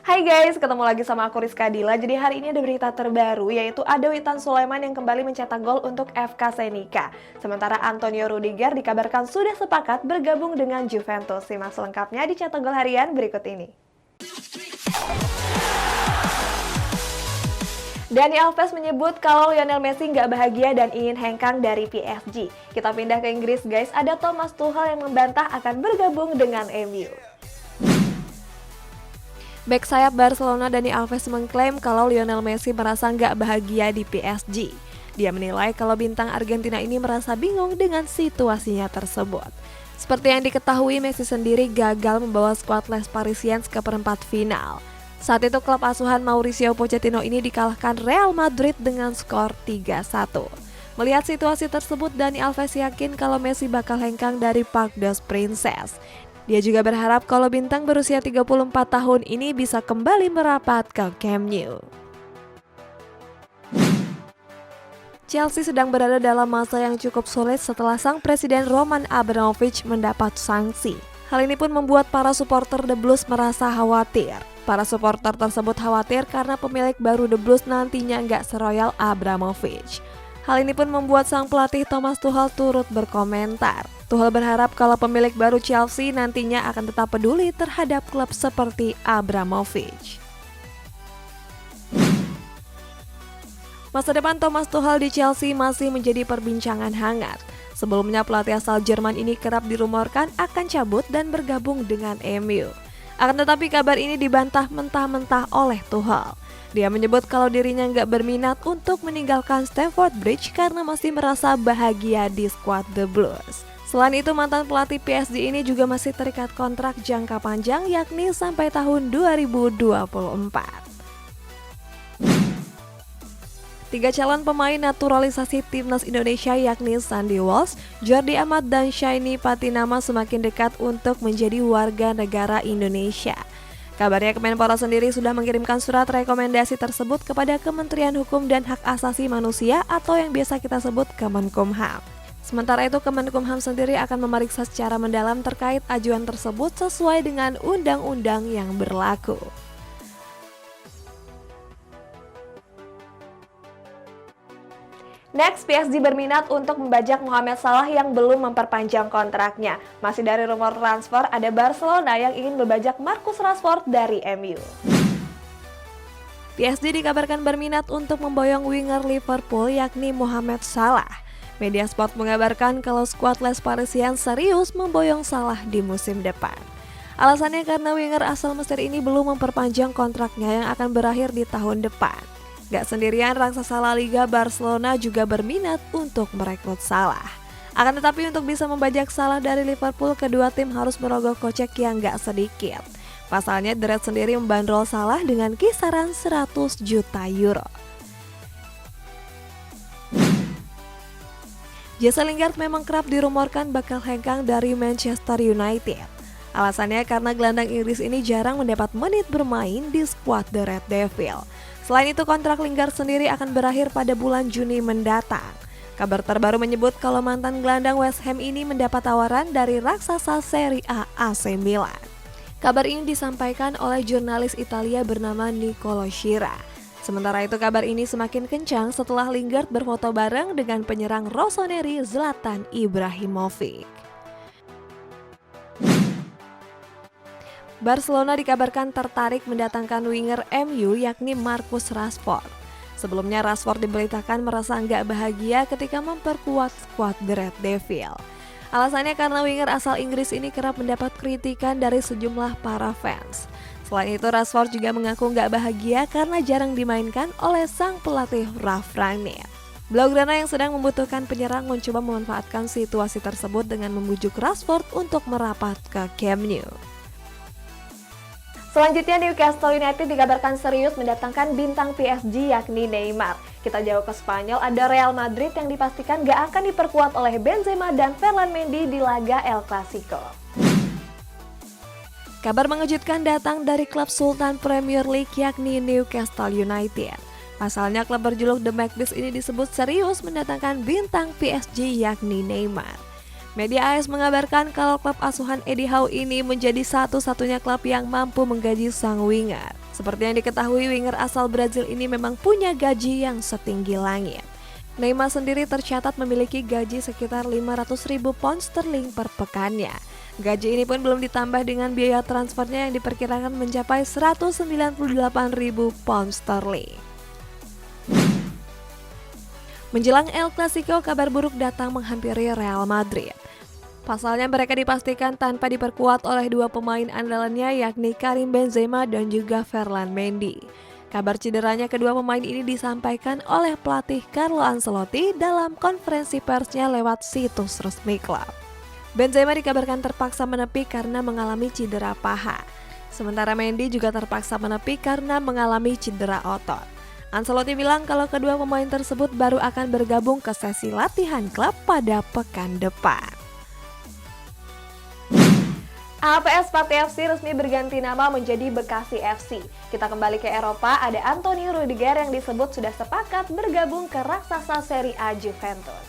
Hai guys, ketemu lagi sama aku Rizka Dila. Jadi hari ini ada berita terbaru, yaitu ada Witan Sulaiman yang kembali mencetak gol untuk FK Senica. Sementara Antonio Rudiger dikabarkan sudah sepakat bergabung dengan Juventus. Simak selengkapnya di Cetak Gol Harian berikut ini. Dani Alves menyebut kalau Lionel Messi nggak bahagia dan ingin hengkang dari PSG. Kita pindah ke Inggris guys, ada Thomas Tuchel yang membantah akan bergabung dengan MU. Bek sayap Barcelona Dani Alves mengklaim kalau Lionel Messi merasa nggak bahagia di PSG. Dia menilai kalau bintang Argentina ini merasa bingung dengan situasinya tersebut. Seperti yang diketahui, Messi sendiri gagal membawa skuad Les Parisiens ke perempat final. Saat itu klub asuhan Mauricio Pochettino ini dikalahkan Real Madrid dengan skor 3-1. Melihat situasi tersebut, Dani Alves yakin kalau Messi bakal hengkang dari Parc des Princes. Dia juga berharap kalau bintang berusia 34 tahun ini bisa kembali merapat ke Camp Nou. Chelsea sedang berada dalam masa yang cukup sulit setelah sang presiden Roman Abramovich mendapat sanksi. Hal ini pun membuat para supporter The Blues merasa khawatir. Para supporter tersebut khawatir karena pemilik baru The Blues nantinya nggak seroyal Abramovich. Hal ini pun membuat sang pelatih Thomas Tuchel turut berkomentar. Tuchel berharap kalau pemilik baru Chelsea nantinya akan tetap peduli terhadap klub seperti Abramovich. Masa depan Thomas Tuchel di Chelsea masih menjadi perbincangan hangat. Sebelumnya pelatih asal Jerman ini kerap dirumorkan akan cabut dan bergabung dengan MU. Akan tetapi kabar ini dibantah mentah-mentah oleh Tuchel. Dia menyebut kalau dirinya nggak berminat untuk meninggalkan Stamford Bridge karena masih merasa bahagia di skuad The Blues. Selain itu, mantan pelatih PSG ini juga masih terikat kontrak jangka panjang yakni sampai tahun 2024. Tiga calon pemain naturalisasi timnas Indonesia yakni Sandy Walsh, Jordi Amat, dan Shanny Patinama semakin dekat untuk menjadi warga negara Indonesia. Kabarnya Kemenpora sendiri sudah mengirimkan surat rekomendasi tersebut kepada Kementerian Hukum dan Hak Asasi Manusia atau yang biasa kita sebut Kemenkumham. Sementara itu Kemenkumham sendiri akan memeriksa secara mendalam terkait ajuan tersebut sesuai dengan undang-undang yang berlaku. Next, PSG berminat untuk membajak Mohamed Salah yang belum memperpanjang kontraknya. Masih dari rumor transfer, ada Barcelona yang ingin membajak Marcus Rashford dari MU. PSG dikabarkan berminat untuk memboyong winger Liverpool yakni Mohamed Salah. Media Sport mengabarkan kalau skuad Les Parisiens serius memboyong Salah di musim depan. Alasannya karena winger asal Mesir ini belum memperpanjang kontraknya yang akan berakhir di tahun depan. Gak sendirian, raksasa La Liga Barcelona juga berminat untuk merekrut Salah. Akan tetapi untuk bisa membajak Salah dari Liverpool, kedua tim harus merogoh kocek yang gak sedikit. Pasalnya, The Reds sendiri membandrol Salah dengan kisaran 100 juta euro. Jesse Lingard memang kerap dirumorkan bakal hengkang dari Manchester United. Alasannya karena gelandang Inggris ini jarang mendapat menit bermain di skuad The Red Devil. Selain itu, kontrak Lingard sendiri akan berakhir pada bulan Juni mendatang. Kabar terbaru menyebut kalau mantan gelandang West Ham ini mendapat tawaran dari raksasa Serie A AC Milan. Kabar ini disampaikan oleh jurnalis Italia bernama Nicolo Schira. Sementara itu, kabar ini semakin kencang setelah Lingard berfoto bareng dengan penyerang Rossoneri Zlatan Ibrahimovic. Barcelona dikabarkan tertarik mendatangkan winger MU yakni Marcus Rashford. Sebelumnya Rashford diberitakan merasa nggak bahagia ketika memperkuat skuad The Red Devil. Alasannya karena winger asal Inggris ini kerap mendapat kritikan dari sejumlah para fans. Selain itu, Rashford juga mengaku nggak bahagia karena jarang dimainkan oleh sang pelatih Ralf Rangnick. Blaugrana yang sedang membutuhkan penyerang mencoba memanfaatkan situasi tersebut dengan membujuk Rashford untuk merapat ke Camp Nou. Selanjutnya, Newcastle United dikabarkan serius mendatangkan bintang PSG yakni Neymar. Kita jauh ke Spanyol, ada Real Madrid yang dipastikan gak akan diperkuat oleh Benzema dan Ferland Mendy di laga El Clasico. Kabar mengejutkan datang dari klub Sultan Premier League yakni Newcastle United. Pasalnya klub berjuluk The Magpies ini disebut serius mendatangkan bintang PSG yakni Neymar. Media AS mengabarkan kalau klub asuhan Eddie Howe ini menjadi satu-satunya klub yang mampu menggaji sang winger. Seperti yang diketahui, winger asal Brazil ini memang punya gaji yang setinggi langit. Neymar sendiri tercatat memiliki gaji sekitar 500.000 pound sterling per pekannya. Gaji ini pun belum ditambah dengan biaya transfernya yang diperkirakan mencapai 198.000 pound sterling. Menjelang El Clasico, kabar buruk datang menghampiri Real Madrid. Pasalnya mereka dipastikan tanpa diperkuat oleh dua pemain andalannya yakni Karim Benzema dan juga Ferland Mendy. Kabar cederanya kedua pemain ini disampaikan oleh pelatih Carlo Ancelotti dalam konferensi persnya lewat situs resmi klub. Benzema dikabarkan terpaksa menepi karena mengalami cedera paha. Sementara Mendy juga terpaksa menepi karena mengalami cedera otot. Ancelotti bilang kalau kedua pemain tersebut baru akan bergabung ke sesi latihan klub pada pekan depan. APS Pati FC resmi berganti nama menjadi Bekasi FC. Kita kembali ke Eropa, ada Antonio Rudiger yang disebut sudah sepakat bergabung ke raksasa Serie A Juventus.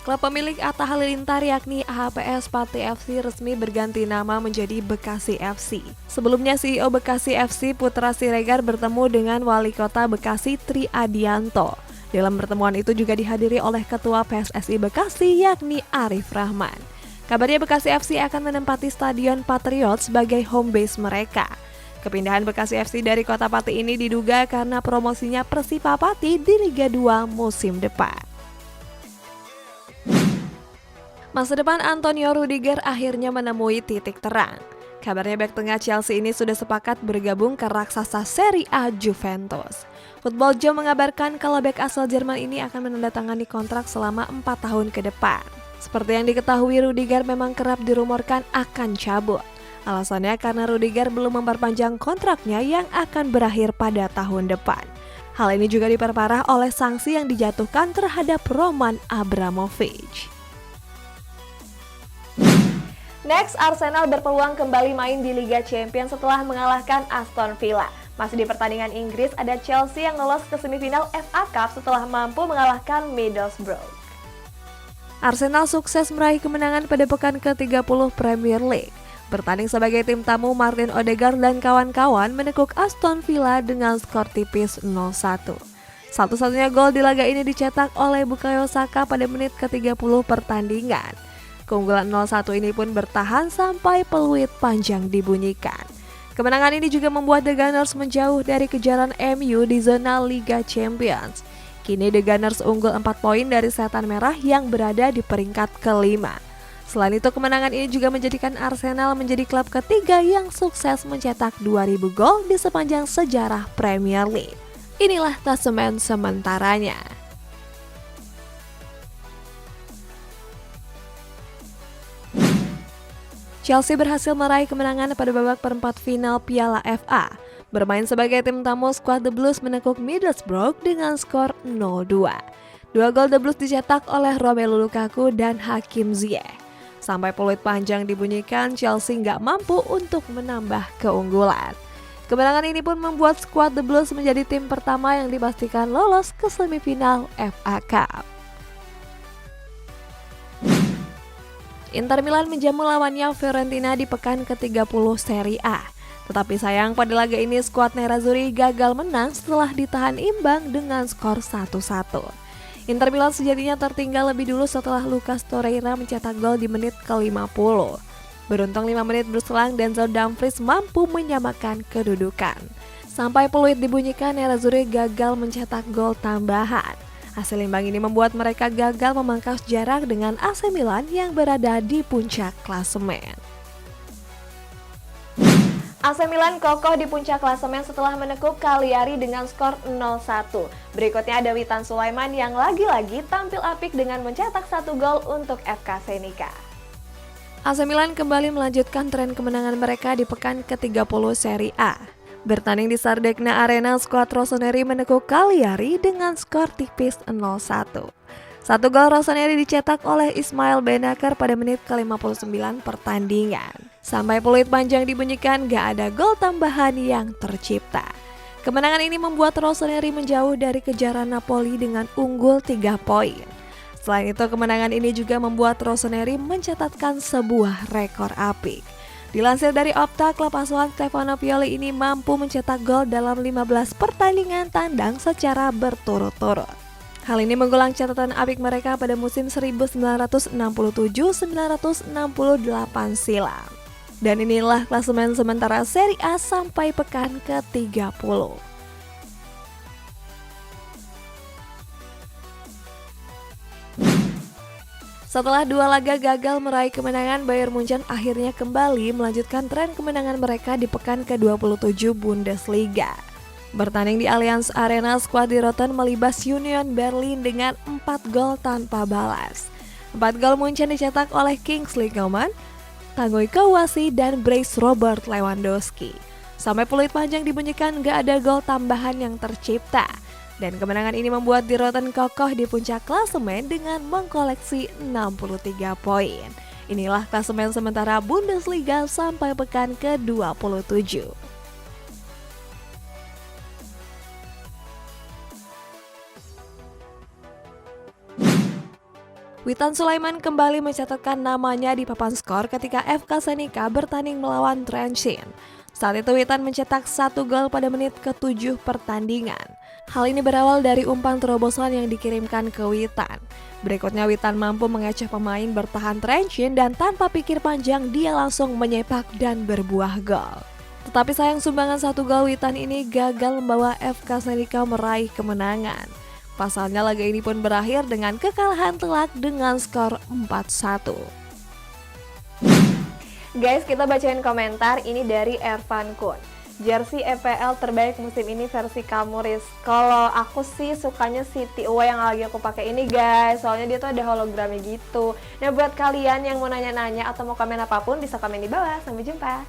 Klub pemilik Atta Halilintar yakni APS Pati FC resmi berganti nama menjadi Bekasi FC. Sebelumnya CEO Bekasi FC Putra Siregar bertemu dengan Wali Kota Bekasi Tri Adianto. Dalam pertemuan itu juga dihadiri oleh Ketua PSSI Bekasi yakni Arif Rahman. Kabarnya Bekasi FC akan menempati Stadion Patriot sebagai home base mereka. Kepindahan Bekasi FC dari Kota Pati ini diduga karena promosinya Persipa Pati di Liga 2 musim depan. Masa depan Antonio Rudiger akhirnya menemui titik terang. Kabarnya bek tengah Chelsea ini sudah sepakat bergabung ke raksasa Serie A Juventus. Football Joe mengabarkan kalau bek asal Jerman ini akan menandatangani kontrak selama 4 tahun ke depan. Seperti yang diketahui, Rudiger memang kerap dirumorkan akan cabut. Alasannya karena Rudiger belum memperpanjang kontraknya yang akan berakhir pada tahun depan. Hal ini juga diperparah oleh sanksi yang dijatuhkan terhadap Roman Abramovich. Next, Arsenal berpeluang kembali main di Liga Champions setelah mengalahkan Aston Villa. Masih di pertandingan Inggris, ada Chelsea yang lolos ke semifinal FA Cup setelah mampu mengalahkan Middlesbrough. Arsenal sukses meraih kemenangan pada pekan ke-30 Premier League. Bertanding sebagai tim tamu, Martin Odegaard dan kawan-kawan menekuk Aston Villa dengan skor tipis 0-1. Satu-satunya gol di laga ini dicetak oleh Bukayo Saka pada menit ke-30 pertandingan. Keunggulan 0-1 ini pun bertahan sampai peluit panjang dibunyikan. Kemenangan ini juga membuat The Gunners menjauh dari kejaran MU di zona Liga Champions. Kini The Gunners unggul 4 poin dari Setan Merah yang berada di peringkat ke-5. Selain itu, kemenangan ini juga menjadikan Arsenal menjadi klub ketiga yang sukses mencetak 2.000 gol di sepanjang sejarah Premier League. Inilah klasemen sementaranya. Chelsea berhasil meraih kemenangan pada babak perempat final Piala FA. Bermain sebagai tim tamu, skuad The Blues menekuk Middlesbrough dengan skor 0-2. Dua gol The Blues dicetak oleh Romelu Lukaku dan Hakim Ziyech. Sampai peluit panjang dibunyikan, Chelsea nggak mampu untuk menambah keunggulan. Kemenangan ini pun membuat skuad The Blues menjadi tim pertama yang dipastikan lolos ke semifinal FA Cup. Inter Milan menjamu lawannya Fiorentina di pekan ke-30 Serie A. Tetapi sayang pada laga ini skuad Nerazzurri gagal menang setelah ditahan imbang dengan skor 1-1. Inter Milan sejatinya tertinggal lebih dulu setelah Lucas Torreira mencetak gol di menit ke-50. Beruntung 5 menit berselang, Denzel Dumfries mampu menyamakan kedudukan. Sampai peluit dibunyikan, Nerazzurri gagal mencetak gol tambahan. Hasil imbang ini membuat mereka gagal memangkas jarak dengan AC Milan yang berada di puncak klasemen. AC Milan kokoh di puncak klasemen setelah menekuk Cagliari dengan skor 0-1. Berikutnya ada Witan Sulaiman yang lagi-lagi tampil apik dengan mencetak 1 gol untuk FK Senica. AC Milan kembali melanjutkan tren kemenangan mereka di pekan ke-30 Serie A. Bertanding di Sardegna Arena, skuad Rossoneri menekuk Cagliari dengan skor tipis 0-1. 1 gol Rossoneri dicetak oleh Ismail Benacer pada menit ke-59 pertandingan. Sampai peluit panjang dibunyikan, gak ada gol tambahan yang tercipta. Kemenangan ini membuat Rossoneri menjauh dari kejaran Napoli dengan unggul 3 poin. Selain itu, kemenangan ini juga membuat Rossoneri mencatatkan sebuah rekor apik. Dilansir dari Opta, klub asuhan Stefano Pioli ini mampu mencetak gol dalam 15 pertandingan tandang secara berturut-turut. Hal ini mengulang catatan apik mereka pada musim 1967-1968 silam. Dan inilah klasemen sementara Serie A sampai pekan ke-30. Setelah 2 laga gagal meraih kemenangan, Bayern Munchen akhirnya kembali melanjutkan tren kemenangan mereka di pekan ke-27 Bundesliga. Bertanding di Allianz Arena, skuad di Rotten melibas Union Berlin dengan 4 gol tanpa balas. 4 gol Munchen dicetak oleh Kingsley Coman, Tanguy Kouassi, dan Bryce Robert Lewandowski. Sampai peluit panjang dibunyikan, gak ada gol tambahan yang tercipta. Dan kemenangan ini membuat Die Roten kokoh di puncak klasemen dengan mengkoleksi 63 poin. Inilah klasemen sementara Bundesliga sampai pekan ke-27. Witan Sulaiman kembali mencatatkan namanya di papan skor ketika FK Senica bertanding melawan Trenčín. Saat itu Witan mencetak 1 gol pada menit ke-7 pertandingan. Hal ini berawal dari umpan terobosan yang dikirimkan ke Witan. Berikutnya Witan mampu mengecoh pemain bertahan Trenčín dan tanpa pikir panjang dia langsung menyepak dan berbuah gol. Tetapi sayang sumbangan 1 gol Witan ini gagal membawa FK Senica meraih kemenangan. Pasalnya laga ini pun berakhir dengan kekalahan telak dengan skor 4-1. Guys, kita bacain komentar ini dari Ervan Kun. Jersey EPL terbaik musim ini versi kamu, Riz. Kalau aku sih sukanya City Away yang lagi aku pakai ini, guys. Soalnya dia tuh ada hologramnya gitu. Nah, buat kalian yang mau nanya-nanya atau mau komen apapun bisa komen di bawah. Sampai jumpa.